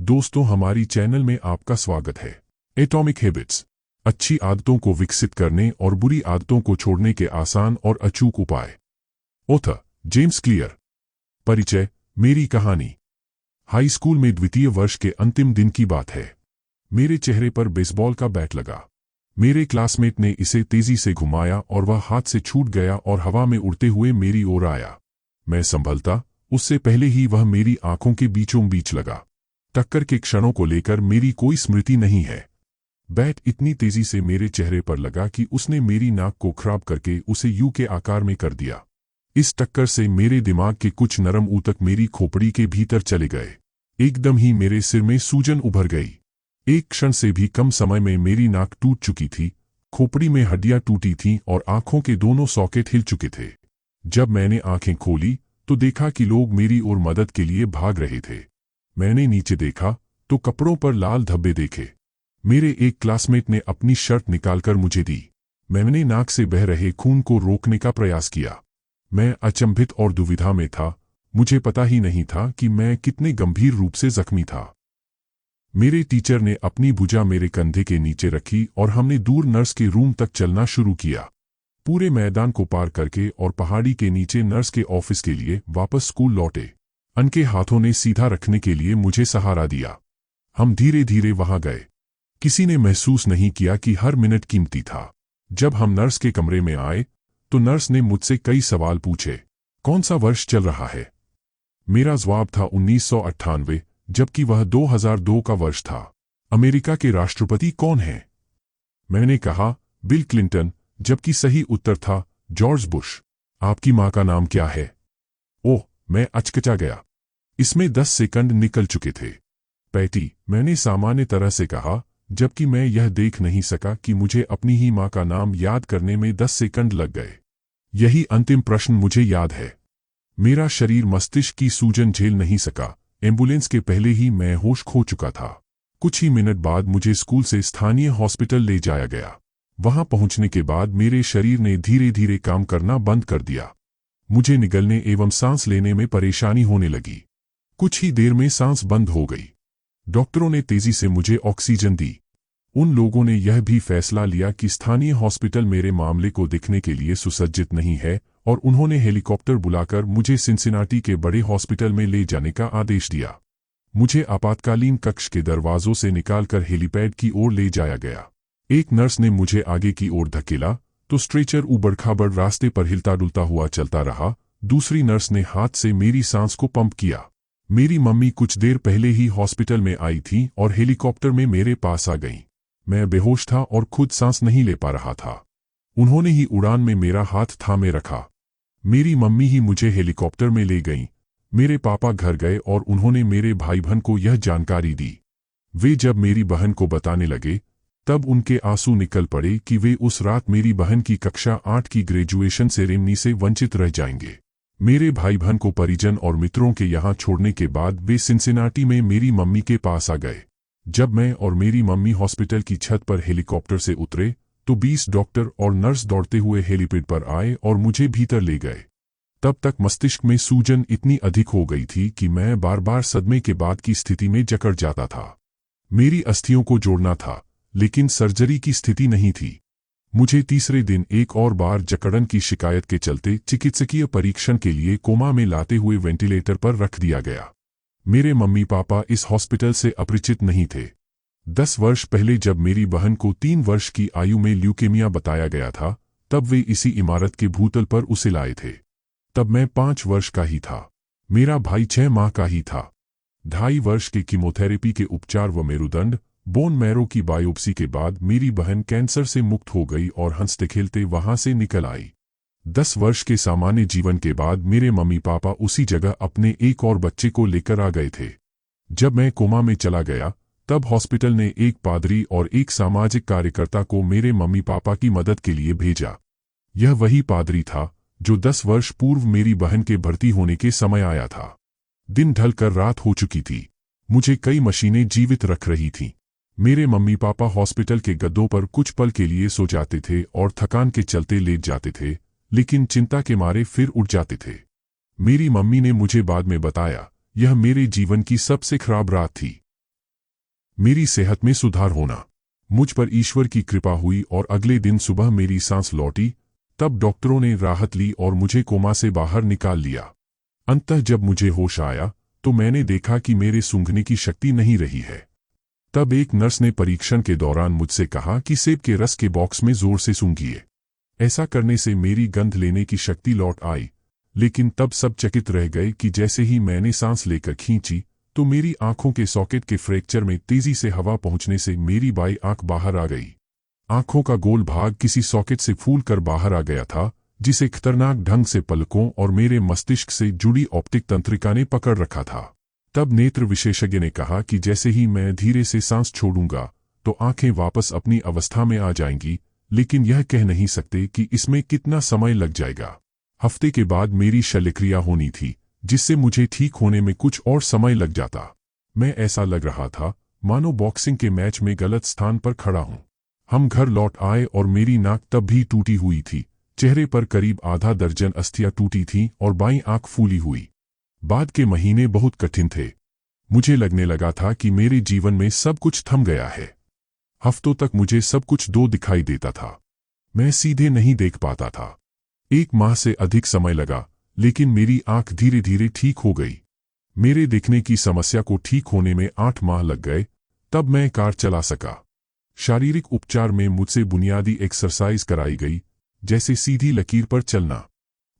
दोस्तों, हमारी चैनल में आपका स्वागत है। एटॉमिक हैबिट्स, अच्छी आदतों को विकसित करने और बुरी आदतों को छोड़ने के आसान और अचूक उपाय। Author James clear. परिचय। मेरी कहानी। हाई स्कूल में द्वितीय वर्ष के अंतिम दिन की बात है। मेरे चेहरे पर बेसबॉल का बैट लगा। मेरे क्लासमेट ने इसे तेजी से घुमाया और वह हाथ से छूट गया और हवा में उड़ते हुए मेरी ओर आया। मैं संभलता उससे पहले ही वह मेरी आंखों के बीचों बीच लगा। टक्कर के क्षणों को लेकर मेरी कोई स्मृति नहीं है। बैट इतनी तेजी से मेरे चेहरे पर लगा कि उसने मेरी नाक को खराब करके उसे यू के आकार में कर दिया। इस टक्कर से मेरे दिमाग के कुछ नरम ऊतक मेरी खोपड़ी के भीतर चले गए। एकदम ही मेरे सिर में सूजन उभर गई। एक क्षण से भी कम समय में मेरी नाक टूट चुकी थी, खोपड़ी में हड्डियां टूटी थीं और आंखों के दोनों सॉकेट हिल चुके थे। जब मैंने आंखें खोली तो देखा कि लोग मेरी ओर मदद के लिए भाग रहे थे। मैंने नीचे देखा तो कपड़ों पर लाल धब्बे देखे। मेरे एक क्लासमेट ने अपनी शर्ट निकालकर मुझे दी। मैंने नाक से बह रहे खून को रोकने का प्रयास किया। मैं अचंभित और दुविधा में था। मुझे पता ही नहीं था कि मैं कितने गंभीर रूप से जख्मी था। मेरे टीचर ने अपनी भुजा मेरे कंधे के नीचे रखी और हमने दूर नर्स के रूम तक चलना शुरू किया। पूरे मैदान को पार करके और पहाड़ी के नीचे नर्स के ऑफिस के लिए वापस स्कूल लौटे। उनके हाथों ने सीधा रखने के लिए मुझे सहारा दिया। हम धीरे धीरे वहां गए। किसी ने महसूस नहीं किया कि हर मिनट कीमती था। जब हम नर्स के कमरे में आए तो नर्स ने मुझसे कई सवाल पूछे। कौन सा वर्ष चल रहा है? मेरा जवाब था 1998, जबकि वह 2002 का वर्ष था। अमेरिका के राष्ट्रपति कौन हैं? मैंने कहा, बिल क्लिंटन, जबकि सही उत्तर था जॉर्ज बुश। आपकी मां का नाम क्या है? ओह, मैं अचकचा गया। इसमें 10 सेकंड निकल चुके थे। पैटी, मैंने सामान्य तरह से कहा, जबकि मैं यह देख नहीं सका कि मुझे अपनी ही मां का नाम याद करने में 10 सेकंड लग गए। यही अंतिम प्रश्न मुझे याद है। मेरा शरीर मस्तिष्क की सूजन झेल नहीं सका। एम्बुलेंस के पहले ही मैं होश खो चुका था। कुछ ही मिनट बाद मुझे स्कूल से स्थानीय हॉस्पिटल ले जाया गया। वहां पहुंचने के बाद मेरे शरीर ने धीरे धीरे काम करना बंद कर दिया। मुझे निगलने एवं सांस लेने में परेशानी होने लगी। कुछ ही देर में सांस बंद हो गई। डॉक्टरों ने तेजी से मुझे ऑक्सीजन दी। उन लोगों ने यह भी फैसला लिया कि स्थानीय हॉस्पिटल मेरे मामले को देखने के लिए सुसज्जित नहीं है और उन्होंने हेलीकॉप्टर बुलाकर मुझे सिंसिनाटी के बड़े हॉस्पिटल में ले जाने का आदेश दिया। मुझे आपातकालीन कक्ष के दरवाजों से निकालकर हेलीपैड की ओर ले जाया गया। एक नर्स ने मुझे आगे की ओर धकेला तो स्ट्रेचर ऊबड़-खाबड़ रास्ते पर हिलता डुलता हुआ चलता रहा। दूसरी नर्स ने हाथ से मेरी सांस को पंप किया। मेरी मम्मी कुछ देर पहले ही हॉस्पिटल में आई थी और हेलीकॉप्टर में मेरे पास आ गईं। मैं बेहोश था और खुद सांस नहीं ले पा रहा था। उन्होंने ही उड़ान में मेरा हाथ थामे रखा। मेरी मम्मी ही मुझे हेलीकॉप्टर में ले गईं। मेरे पापा घर गए और उन्होंने मेरे भाई बहन को यह जानकारी दी। वे जब मेरी बहन को बताने लगे तब उनके आंसू निकल पड़े कि वे उस रात मेरी बहन की कक्षा 8 की ग्रेजुएशन सेरेमनी से वंचित रह जाएंगे। मेरे भाई बहन को परिजन और मित्रों के यहाँ छोड़ने के बाद वे सिंसिनाटी में मेरी मम्मी के पास आ गए। जब मैं और मेरी मम्मी हॉस्पिटल की छत पर हेलीकॉप्टर से उतरे तो 20 डॉक्टर और नर्स दौड़ते हुए हेलीपैड पर आए और मुझे भीतर ले गए। तब तक मस्तिष्क में सूजन इतनी अधिक हो गई थी कि मैं बार बार सदमे के बाद की स्थिति में जकड़ जाता था। मेरी अस्थियों को जोड़ना था, लेकिन सर्जरी की स्थिति नहीं थी। मुझे तीसरे दिन एक और बार जकड़न की शिकायत के चलते चिकित्सकीय परीक्षण के लिए कोमा में लाते हुए वेंटिलेटर पर रख दिया गया। मेरे मम्मी पापा इस हॉस्पिटल से अपरिचित नहीं थे। 10 वर्ष पहले जब मेरी बहन को 3 वर्ष की आयु में ल्यूकेमिया बताया गया था, तब वे इसी इमारत के भूतल पर उसे लाए थे। तब मैं 5 वर्ष का ही था। मेरा भाई 6 माह का ही था। 2.5 वर्ष के कीमोथेरेपी के उपचार व मेरुदंड बोन मैरो की बायोप्सी के बाद मेरी बहन कैंसर से मुक्त हो गई और हंसते खेलते वहां से निकल आई। 10 वर्ष के सामान्य जीवन के बाद मेरे मम्मी पापा उसी जगह अपने एक और बच्चे को लेकर आ गए थे। जब मैं कोमा में चला गया तब हॉस्पिटल ने एक पादरी और एक सामाजिक कार्यकर्ता को मेरे मम्मी पापा की मदद के लिए भेजा। यह वही पादरी था जो 10 वर्ष पूर्व मेरी बहन के भर्ती होने के समय आया था। दिन ढलकर रात हो चुकी थी। मुझे कई मशीनें जीवित रख रही थीं। मेरे मम्मी पापा हॉस्पिटल के गद्दों पर कुछ पल के लिए सो जाते थे और थकान के चलते लेट जाते थे, लेकिन चिंता के मारे फिर उठ जाते थे। मेरी मम्मी ने मुझे बाद में बताया, यह मेरे जीवन की सबसे खराब रात थी। मेरी सेहत में सुधार होना। मुझ पर ईश्वर की कृपा हुई और अगले दिन सुबह मेरी सांस लौटी। तब डॉक्टरों ने राहत ली और मुझे कोमा से बाहर निकाल लिया। अंततः जब मुझे होश आया तो मैंने देखा कि मेरे सूंघने की शक्ति नहीं रही है। तब एक नर्स ने परीक्षण के दौरान मुझसे कहा कि सेब के रस के बॉक्स में जोर से सूंघिए। ऐसा करने से मेरी गंध लेने की शक्ति लौट आई। लेकिन तब सब चकित रह गए कि जैसे ही मैंने सांस लेकर खींची तो मेरी आंखों के सॉकेट के फ्रैक्चर में तेजी से हवा पहुंचने से मेरी बाई आंख बाहर आ गई। आंखों का गोल भाग किसी सॉकेट से फूल कर बाहर आ गया था, जिसे खतरनाक ढंग से पलकों और मेरे मस्तिष्क से जुड़ी ऑप्टिक तंत्रिका ने पकड़ रखा था। तब नेत्र विशेषज्ञ ने कहा कि जैसे ही मैं धीरे से सांस छोड़ूंगा तो आंखें वापस अपनी अवस्था में आ जाएंगी, लेकिन यह कह नहीं सकते कि इसमें कितना समय लग जाएगा। हफ्ते के बाद मेरी शल्यक्रिया होनी थी, जिससे मुझे ठीक होने में कुछ और समय लग जाता। मैं ऐसा लग रहा था मानो बॉक्सिंग के मैच में गलत स्थान पर खड़ा हूं। हम घर लौट आए और मेरी नाक तब भी टूटी हुई थी। चेहरे पर करीब आधा दर्जन अस्थियां टूटी थीं और बाईं आंख फूली हुई। बाद के महीने बहुत कठिन थे। मुझे लगने लगा था कि मेरे जीवन में सब कुछ थम गया है। हफ्तों तक मुझे सब कुछ दो दिखाई देता था। मैं सीधे नहीं देख पाता था। 1 माह से अधिक समय लगा, लेकिन मेरी आंख धीरे धीरे ठीक हो गई। मेरे देखने की समस्या को ठीक होने में 8 माह लग गए। तब मैं कार चला सका। शारीरिक उपचार में मुझसे बुनियादी एक्सरसाइज कराई गई, जैसे सीधी लकीर पर चलना।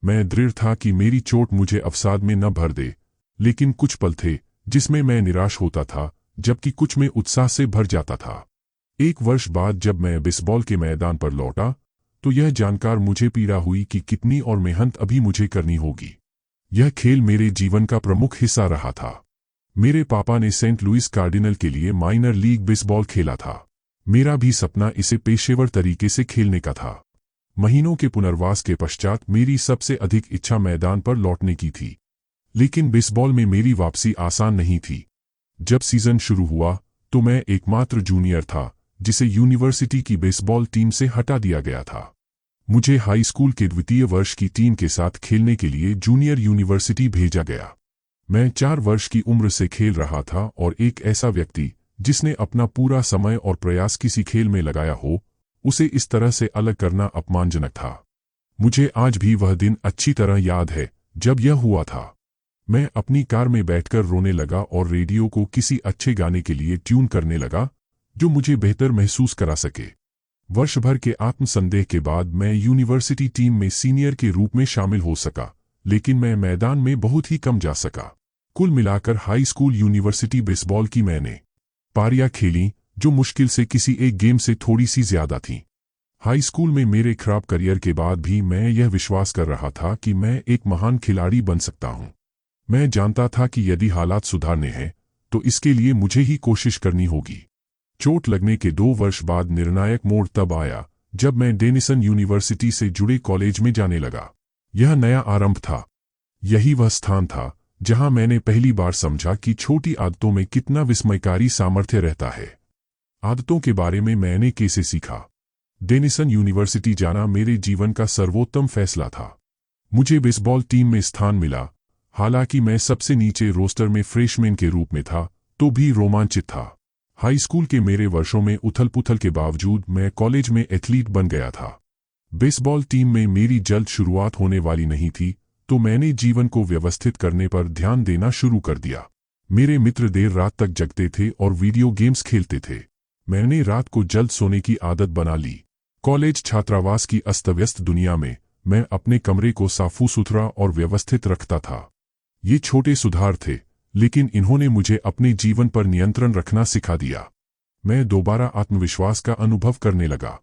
मैं दृढ़ था कि मेरी चोट मुझे अवसाद में न भर दे, लेकिन कुछ पल थे जिसमें मैं निराश होता था, जबकि कुछ में उत्साह से भर जाता था। 1 वर्ष बाद जब मैं बेसबॉल के मैदान पर लौटा तो यह जानकर मुझे पीड़ा हुई कि कितनी और मेहनत अभी मुझे करनी होगी। यह खेल मेरे जीवन का प्रमुख हिस्सा रहा था। मेरे पापा ने सेंट लुइस कार्डिनल के लिए माइनर लीग बेसबॉल खेला था। मेरा भी सपना इसे पेशेवर तरीके से खेलने का था। महीनों के पुनर्वास के पश्चात मेरी सबसे अधिक इच्छा मैदान पर लौटने की थी। लेकिन बेसबॉल में मेरी वापसी आसान नहीं थी। जब सीजन शुरू हुआ तो मैं एकमात्र जूनियर था जिसे यूनिवर्सिटी की बेसबॉल टीम से हटा दिया गया था। मुझे हाई स्कूल के द्वितीय वर्ष की टीम के साथ खेलने के लिए जूनियर यूनिवर्सिटी भेजा गया। मैं 4 वर्ष की उम्र से खेल रहा था और एक ऐसा व्यक्ति जिसने अपना पूरा समय और प्रयास किसी खेल में लगाया हो, उसे इस तरह से अलग करना अपमानजनक था। मुझे आज भी वह दिन अच्छी तरह याद है जब यह हुआ था। मैं अपनी कार में बैठकर रोने लगा और रेडियो को किसी अच्छे गाने के लिए ट्यून करने लगा जो मुझे बेहतर महसूस करा सके। वर्ष भर के आत्मसंदेह के बाद मैं यूनिवर्सिटी टीम में सीनियर के रूप में शामिल हो सका, लेकिन मैं मैदान में बहुत ही कम जा सका। कुल मिलाकर हाई स्कूल यूनिवर्सिटी बेसबॉल की मैंने पारियां खेलीं जो मुश्किल से किसी एक गेम से थोड़ी सी ज्यादा थीं। हाई स्कूल में मेरे खराब करियर के बाद भी मैं यह विश्वास कर रहा था कि मैं एक महान खिलाड़ी बन सकता हूं। मैं जानता था कि यदि हालात सुधारने हैं तो इसके लिए मुझे ही कोशिश करनी होगी। चोट लगने के 2 वर्ष बाद निर्णायक मोड़ तब आया जब मैं डेनिसन यूनिवर्सिटी से जुड़े कॉलेज में जाने लगा। यह नया आरंभ था। यही वह स्थान था जहां मैंने पहली बार समझा कि छोटी आदतों में कितना विस्मयकारी सामर्थ्य रहता है। आदतों के बारे में मैंने कैसे सीखा। डेनिसन यूनिवर्सिटी जाना मेरे जीवन का सर्वोत्तम फैसला था। मुझे बेसबॉल टीम में स्थान मिला। हालांकि मैं सबसे नीचे रोस्टर में फ्रेशमैन के रूप में था, तो भी रोमांचित था। हाई स्कूल के मेरे वर्षों में उथल-पुथल के बावजूद मैं कॉलेज में एथलीट बन गया था। बेसबॉल टीम में मेरी जल्द शुरुआत होने वाली नहीं थी, तो मैंने जीवन को व्यवस्थित करने पर ध्यान देना शुरू कर दिया। मेरे मित्र देर रात तक जगते थे और वीडियो गेम्स खेलते थे। मैंने रात को जल्द सोने की आदत बना ली। कॉलेज छात्रावास की अस्त-व्यस्त दुनिया में मैं अपने कमरे को साफ-सुथरा और व्यवस्थित रखता था। ये छोटे सुधार थे, लेकिन इन्होंने मुझे अपने जीवन पर नियंत्रण रखना सिखा दिया। मैं दोबारा आत्मविश्वास का अनुभव करने लगा।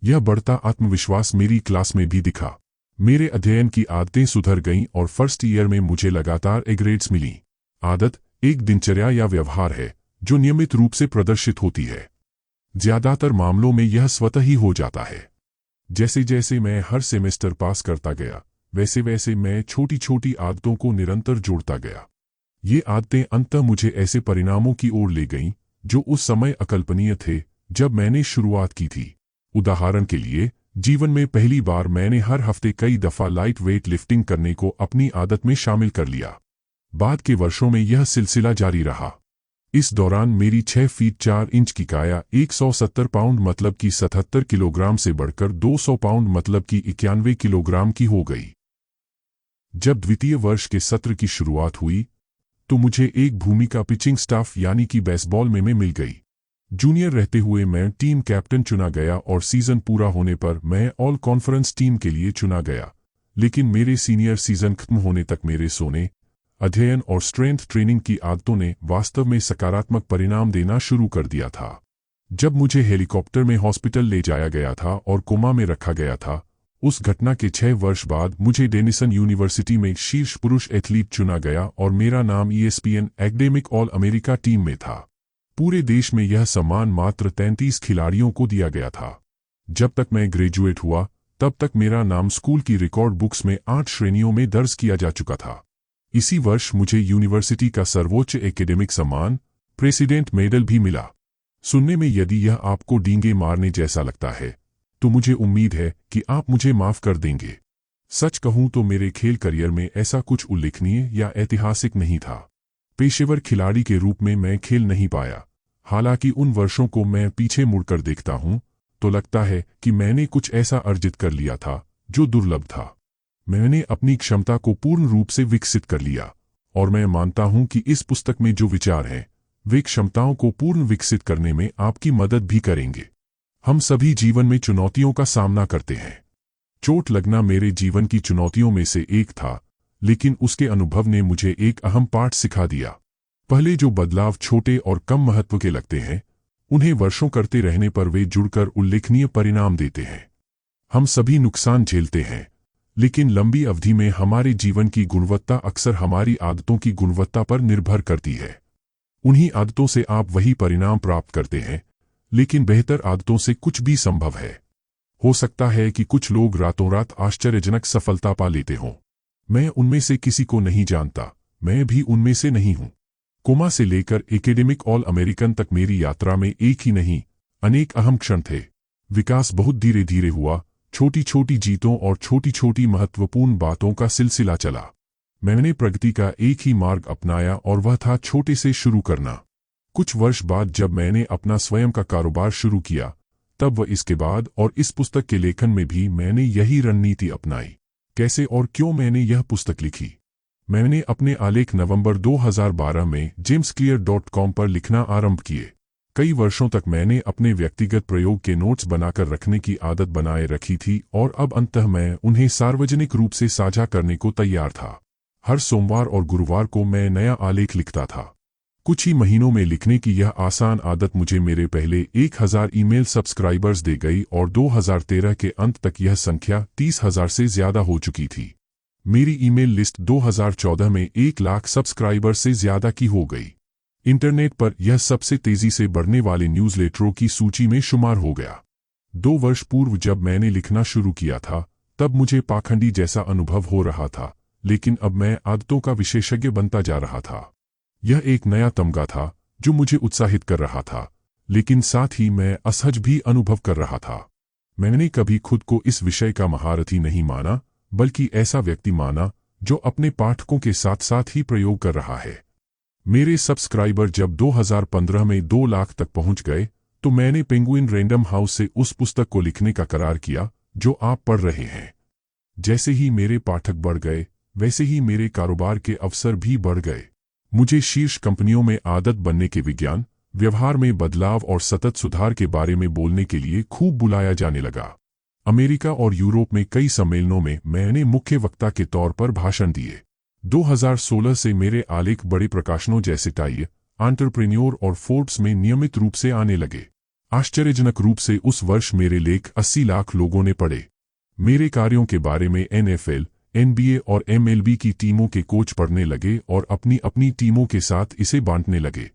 यह बढ़ता आत्मविश्वास मेरी क्लास में भी दिखा। मेरे अध्ययन की आदतें सुधर गईं और फर्स्ट ईयर में मुझे लगातार ए ग्रेड्स मिली। आदत एक दिनचर्या या व्यवहार है जो नियमित रूप से प्रदर्शित होती है। ज्यादातर मामलों में यह स्वतः ही हो जाता है। जैसे जैसे मैं हर सेमेस्टर पास करता गया, वैसे वैसे मैं छोटी छोटी आदतों को निरंतर जोड़ता गया। ये आदतें अंततः मुझे ऐसे परिणामों की ओर ले गईं जो उस समय अकल्पनीय थे जब मैंने शुरुआत की थी। उदाहरण के लिए, जीवन में पहली बार मैंने हर हफ्ते कई दफा लाइट वेट लिफ्टिंग करने को अपनी आदत में शामिल कर लिया। बाद के वर्षों में यह सिलसिला जारी रहा। इस दौरान मेरी 6 फीट 4 इंच की काया 170 पाउंड मतलब कि 77 किलोग्राम से बढ़कर 200 पाउंड मतलब कि 91 किलोग्राम की हो गई। जब द्वितीय वर्ष के सत्र की शुरुआत हुई तो मुझे एक भूमिका पिचिंग स्टाफ यानी कि बेसबॉल में मिल गई। जूनियर रहते हुए मैं टीम कैप्टन चुना गया और सीजन पूरा होने पर मैं ऑल कॉन्फ्रेंस टीम के लिए चुना गया। लेकिन मेरे सीनियर सीजन खत्म होने तक मेरे सोने, अध्ययन और स्ट्रेंथ ट्रेनिंग की आदतों ने वास्तव में सकारात्मक परिणाम देना शुरू कर दिया था। जब मुझे हेलीकॉप्टर में हॉस्पिटल ले जाया गया था और कोमा में रखा गया था, उस घटना के 6 वर्ष बाद मुझे डेनिसन यूनिवर्सिटी में शीर्ष पुरुष एथलीट चुना गया और मेरा नाम ESPN academic all America team में था। पूरे देश में यह सम्मान मात्र 33 खिलाड़ियों को दिया गया था। जब तक मैं ग्रेजुएट हुआ तब तक मेरा नाम स्कूल की रिकॉर्ड बुक्स में 8 श्रेणियों में दर्ज किया जा चुका था। इसी वर्ष मुझे यूनिवर्सिटी का सर्वोच्च एकेडमिक सम्मान प्रेसिडेंट मेडल भी मिला। सुनने में यदि यह आपको डींगे मारने जैसा लगता है तो मुझे उम्मीद है कि आप मुझे माफ कर देंगे। सच कहूं तो मेरे खेल करियर में ऐसा कुछ उल्लेखनीय या ऐतिहासिक नहीं था। पेशेवर खिलाड़ी के रूप में मैं खेल नहीं पाया। हालांकि उन वर्षों को मैं पीछे मुड़कर देखता हूं तो लगता है कि मैंने कुछ ऐसा अर्जित कर लिया था जो दुर्लभ था। मैंने अपनी क्षमता को पूर्ण रूप से विकसित कर लिया और मैं मानता हूं कि इस पुस्तक में जो विचार हैं वे क्षमताओं को पूर्ण विकसित करने में आपकी मदद भी करेंगे। हम सभी जीवन में चुनौतियों का सामना करते हैं। चोट लगना मेरे जीवन की चुनौतियों में से एक था, लेकिन उसके अनुभव ने मुझे एक अहम पाठ सिखा दिया। पहले जो बदलाव छोटे और कम महत्व के लगते हैं, उन्हें वर्षों करते रहने पर वे जुड़कर उल्लेखनीय परिणाम देते हैं। हम सभी नुकसान झेलते हैं, लेकिन लंबी अवधि में हमारे जीवन की गुणवत्ता अक्सर हमारी आदतों की गुणवत्ता पर निर्भर करती है। उन्हीं आदतों से आप वही परिणाम प्राप्त करते हैं, लेकिन बेहतर आदतों से कुछ भी संभव है। हो सकता है कि कुछ लोग रातों रात आश्चर्यजनक सफलता पा लेते हों। मैं उनमें से किसी को नहीं जानता, मैं भी उनमें से नहीं हूं। कोमा से लेकर एकेडमिक ऑल अमेरिकन तक मेरी यात्रा में एक ही नहीं, अनेक अहम क्षण थे। विकास बहुत धीरे धीरे हुआ, छोटी छोटी जीतों और छोटी छोटी महत्वपूर्ण बातों का सिलसिला चला। मैंने प्रगति का एक ही मार्ग अपनाया और वह था छोटे से शुरू करना। कुछ वर्ष बाद जब मैंने अपना स्वयं का कारोबार शुरू किया, तब वह इसके बाद और इस पुस्तक के लेखन में भी मैंने यही रणनीति अपनाई। कैसे और क्यों मैंने यह पुस्तक लिखी? मैंने अपने आलेख नवंबर 2012 में jamesclear.com पर लिखना आरंभ किए। कई वर्षों तक मैंने अपने व्यक्तिगत प्रयोग के नोट्स बनाकर रखने की आदत बनाए रखी थी और अब अंततः मैं उन्हें सार्वजनिक रूप से साझा करने को तैयार था। हर सोमवार और गुरुवार को मैं नया आलेख लिखता था। कुछ ही महीनों में लिखने की यह आसान आदत मुझे मेरे पहले 1000 ईमेल सब्सक्राइबर्स दे गई और 2013 के अंत तक यह संख्या 30,000 से ज्यादा हो चुकी थी। मेरी ईमेल लिस्ट 2014 में 1 लाख सब्सक्राइबर से ज्यादा की हो गई। इंटरनेट पर यह सबसे तेजी से बढ़ने वाले न्यूज़लेटरों की सूची में शुमार हो गया। 2 वर्ष पूर्व जब मैंने लिखना शुरू किया था, तब मुझे पाखंडी जैसा अनुभव हो रहा था, लेकिन अब मैं आदतों का विशेषज्ञ बनता जा रहा था। यह एक नया तमगा था जो मुझे उत्साहित कर रहा था, लेकिन साथ ही मैं असहज भी अनुभव कर रहा था। मैंने कभी खुद को इस विषय का महारथी नहीं माना, बल्कि ऐसा व्यक्ति माना जो अपने पाठकों के साथ साथ ही प्रयोग कर रहा है। मेरे सब्सक्राइबर जब 2015 में 2 लाख तक पहुंच गए, तो मैंने पेंगुइन रैंडम हाउस से उस पुस्तक को लिखने का करार किया जो आप पढ़ रहे हैं। जैसे ही मेरे पाठक बढ़ गए, वैसे ही मेरे कारोबार के अवसर भी बढ़ गए। मुझे शीर्ष कंपनियों में आदत बनने के विज्ञान, व्यवहार में बदलाव और सतत सुधार के बारे में बोलने के लिए खूब बुलाया जाने लगा। अमेरिका और यूरोप में कई सम्मेलनों में मैंने मुख्य वक्ता के तौर पर भाषण दिए। 2016 से मेरे आलेख बड़े प्रकाशनों जैसे टाइम, एंटरप्रेन्योर और फोर्ब्स में नियमित रूप से आने लगे। आश्चर्यजनक रूप से उस वर्ष मेरे लेख 80 लाख लोगों ने पढ़े। मेरे कार्यों के बारे में NFL, NBA और MLB की टीमों के कोच पढ़ने लगे और अपनी अपनी टीमों के साथ इसे बांटने लगे।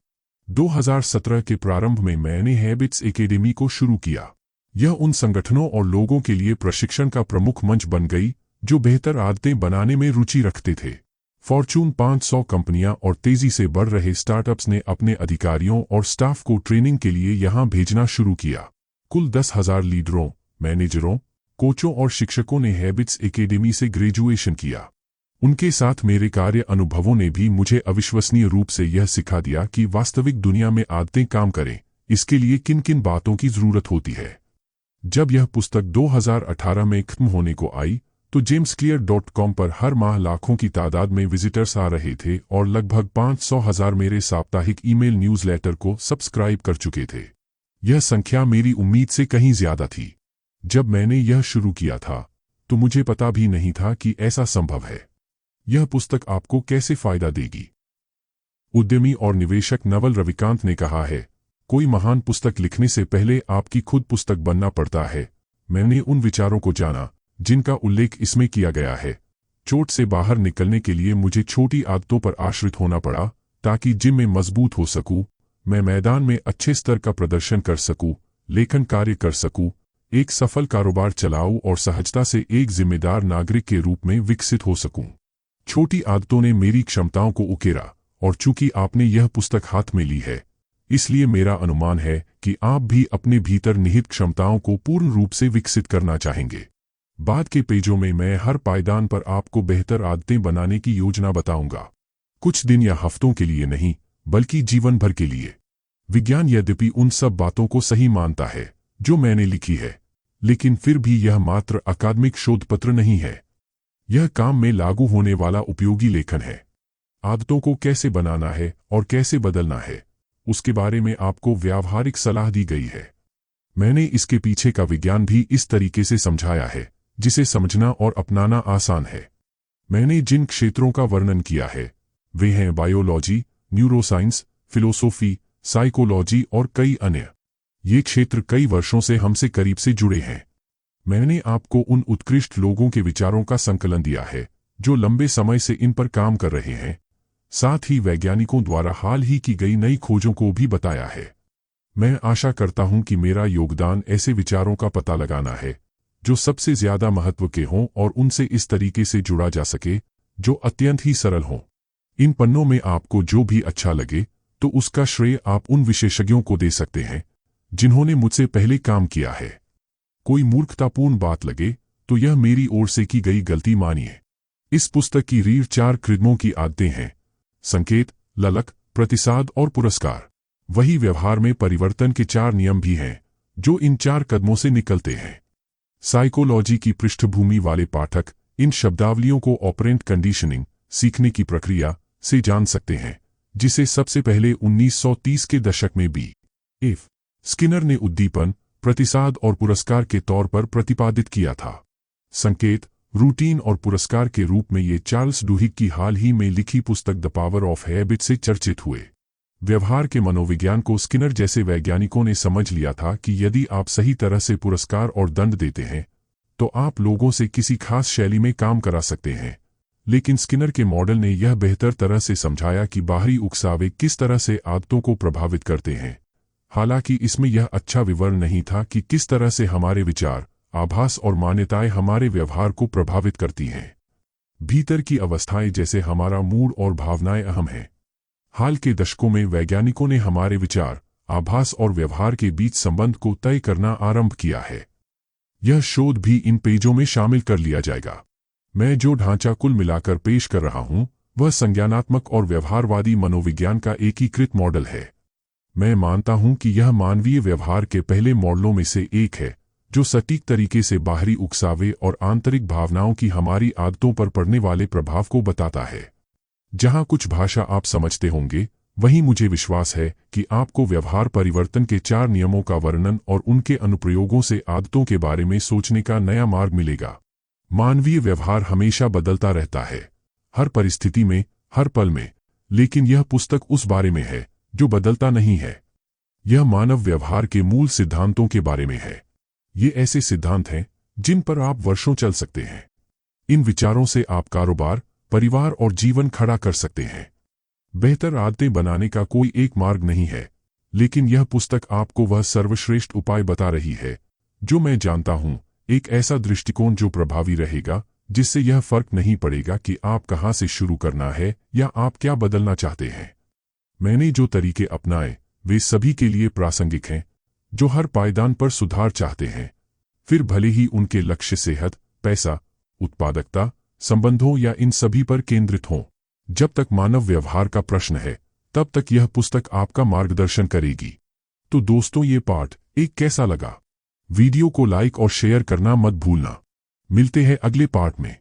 2017 के प्रारंभ में मैंने हैबिट्स एकेडमी को शुरू किया। यह उन संगठनों और लोगों के लिए प्रशिक्षण का प्रमुख मंच बन गई जो बेहतर आदतें बनाने में रुचि रखते थे। फॉर्च्यून 500 कंपनियां और तेजी से बढ़ रहे स्टार्टअप्स ने अपने अधिकारियों और स्टाफ को ट्रेनिंग के लिए यहां भेजना शुरू किया। कुल 10,000 लीडरों, मैनेजरों, कोचों और शिक्षकों ने हैबिट्स एकेडमी से ग्रेजुएशन किया। उनके साथ मेरे कार्य अनुभवों ने भी मुझे अविश्वसनीय रूप से यह सिखा दिया कि वास्तविक दुनिया में आदतें काम करें, इसके लिए किन किन बातों की जरूरत होती है। जब यह पुस्तक 2018 में खत्म होने को आई तो jamesclear.com पर हर माह लाखों की तादाद में विजिटर्स आ रहे थे और लगभग 500,000 मेरे साप्ताहिक ईमेल न्यूज़लेटर को सब्सक्राइब कर चुके थे। यह संख्या मेरी उम्मीद से कहीं ज्यादा थी। जब मैंने यह शुरू किया था तो मुझे पता भी नहीं था कि ऐसा संभव है। यह पुस्तक आपको कैसे फायदा देगी। उद्यमी और निवेशक नवल रविकांत ने कहा है, कोई महान पुस्तक लिखने से पहले आपकी खुद पुस्तक बनना पड़ता है। मैंने उन विचारों को जाना जिनका उल्लेख इसमें किया गया है। चोट से बाहर निकलने के लिए मुझे छोटी आदतों पर आश्रित होना पड़ा ताकि जिम में मजबूत हो सकूं, मैं मैदान में अच्छे स्तर का प्रदर्शन कर सकूं, लेखन कार्य कर सकूं, एक सफल कारोबार चलाऊं और सहजता से एक जिम्मेदार नागरिक के रूप में विकसित हो सकूं। छोटी आदतों ने मेरी क्षमताओं को उकेरा और चूंकि आपने यह पुस्तक हाथ में ली है, इसलिए मेरा अनुमान है कि आप भी अपने भीतर निहित क्षमताओं को पूर्ण रूप से विकसित करना चाहेंगे। बाद के पेजों में मैं हर पायदान पर आपको बेहतर आदतें बनाने की योजना बताऊंगा, कुछ दिन या हफ्तों के लिए नहीं बल्कि जीवन भर के लिए। विज्ञान यद्यपि उन सब बातों को सही मानता है जो मैंने लिखी है, लेकिन फिर भी यह मात्र अकादमिक शोधपत्र नहीं है। यह काम में लागू होने वाला उपयोगी लेखन है। आदतों को कैसे बनाना है और कैसे बदलना है, उसके बारे में आपको व्यावहारिक सलाह दी गई है। मैंने इसके पीछे का विज्ञान भी इस तरीके से समझाया है जिसे समझना और अपनाना आसान है। मैंने जिन क्षेत्रों का वर्णन किया है वे हैं बायोलॉजी, न्यूरोसाइंस, फिलोसोफी, साइकोलॉजी और कई अन्य। ये क्षेत्र कई वर्षों से हमसे करीब से जुड़े हैं। मैंने आपको उन उत्कृष्ट लोगों के विचारों का संकलन दिया है जो लंबे समय से इन पर काम कर रहे हैं। साथ ही वैज्ञानिकों द्वारा हाल ही की गई नई खोजों को भी बताया है। मैं आशा करता हूं कि मेरा योगदान ऐसे विचारों का पता लगाना है जो सबसे ज्यादा महत्व के हों और उनसे इस तरीके से जुड़ा जा सके जो अत्यंत ही सरल हों। इन पन्नों में आपको जो भी अच्छा लगे तो उसका श्रेय आप उन विशेषज्ञों को दे सकते हैं जिन्होंने मुझसे पहले काम किया है। कोई मूर्खतापूर्ण बात लगे तो यह मेरी ओर से की गई गलती मानिए। इस पुस्तक की रीढ़ 4 कदमों की आदतें हैं: संकेत, ललक, प्रतिसाद और पुरस्कार। वही व्यवहार में परिवर्तन के 4 नियम भी हैं जो इन 4 कदमों से निकलते हैं। साइकोलॉजी की पृष्ठभूमि वाले पाठक इन शब्दावलियों को ऑपरेंट कंडीशनिंग, सीखने की प्रक्रिया, से जान सकते हैं, जिसे सबसे पहले 1930 के दशक में B.F. स्किनर ने उद्दीपन, प्रतिसाद और पुरस्कार के तौर पर प्रतिपादित किया था। संकेत, रूटीन और पुरस्कार के रूप में ये चार्ल्स डुहिग की हाल ही में लिखी पुस्तक द पावर ऑफ हैबिट से चर्चित हुए। व्यवहार के मनोविज्ञान को स्किनर जैसे वैज्ञानिकों ने समझ लिया था कि यदि आप सही तरह से पुरस्कार और दंड देते हैं तो आप लोगों से किसी खास शैली में काम करा सकते हैं। लेकिन स्किनर के मॉडल ने यह बेहतर तरह से समझाया कि बाहरी उकसावे किस तरह से आदतों को प्रभावित करते हैं। हालांकि इसमें यह अच्छा विवरण नहीं था कि किस तरह से हमारे विचार, आभास और मान्यताएं हमारे व्यवहार को प्रभावित करती हैं। भीतर की अवस्थाएं जैसे हमारा मूड और भावनाएं अहम हैं। हाल के दशकों में वैज्ञानिकों ने हमारे विचार, आभास और व्यवहार के बीच संबंध को तय करना आरंभ किया है। यह शोध भी इन पेजों में शामिल कर लिया जाएगा। मैं जो ढांचा कुल मिलाकर पेश कर रहा हूं वह संज्ञानात्मक और व्यवहारवादी मनोविज्ञान का एकीकृत मॉडल है। मैं मानता हूं कि यह मानवीय व्यवहार के पहले मॉडलों में से एक है जो सटीक तरीके से बाहरी उकसावे और आंतरिक भावनाओं की हमारी आदतों पर पड़ने वाले प्रभाव को बताता है। जहां कुछ भाषा आप समझते होंगे, वहीं मुझे विश्वास है कि आपको व्यवहार परिवर्तन के 4 नियमों का वर्णन और उनके अनुप्रयोगों से आदतों के बारे में सोचने का नया मार्ग मिलेगा। मानवीय व्यवहार हमेशा बदलता रहता है, हर परिस्थिति में, हर पल में, लेकिन यह पुस्तक उस बारे में है जो बदलता नहीं है। यह मानव व्यवहार के मूल सिद्धांतों के बारे में है। ये ऐसे सिद्धांत हैं जिन पर आप वर्षों चल सकते हैं। इन विचारों से आप कारोबार, परिवार और जीवन खड़ा कर सकते हैं। बेहतर आदतें बनाने का कोई एक मार्ग नहीं है, लेकिन यह पुस्तक आपको वह सर्वश्रेष्ठ उपाय बता रही है जो मैं जानता हूं, एक ऐसा दृष्टिकोण जो प्रभावी रहेगा, जिससे यह फर्क नहीं पड़ेगा कि आप कहां से शुरू करना है या आप क्या बदलना चाहते हैं। मैंने जो तरीके अपनाए वे सभी के लिए प्रासंगिक हैं जो हर पायदान पर सुधार चाहते हैं, फिर भले ही उनके लक्ष्य सेहत, पैसा, उत्पादकता, संबंधों या इन सभी पर केंद्रित हों। जब तक मानव व्यवहार का प्रश्न है, तब तक यह पुस्तक आपका मार्गदर्शन करेगी। तो दोस्तों, ये पार्ट 1 कैसा लगा? वीडियो को लाइक और शेयर करना मत भूलना। मिलते हैं अगले पार्ट में।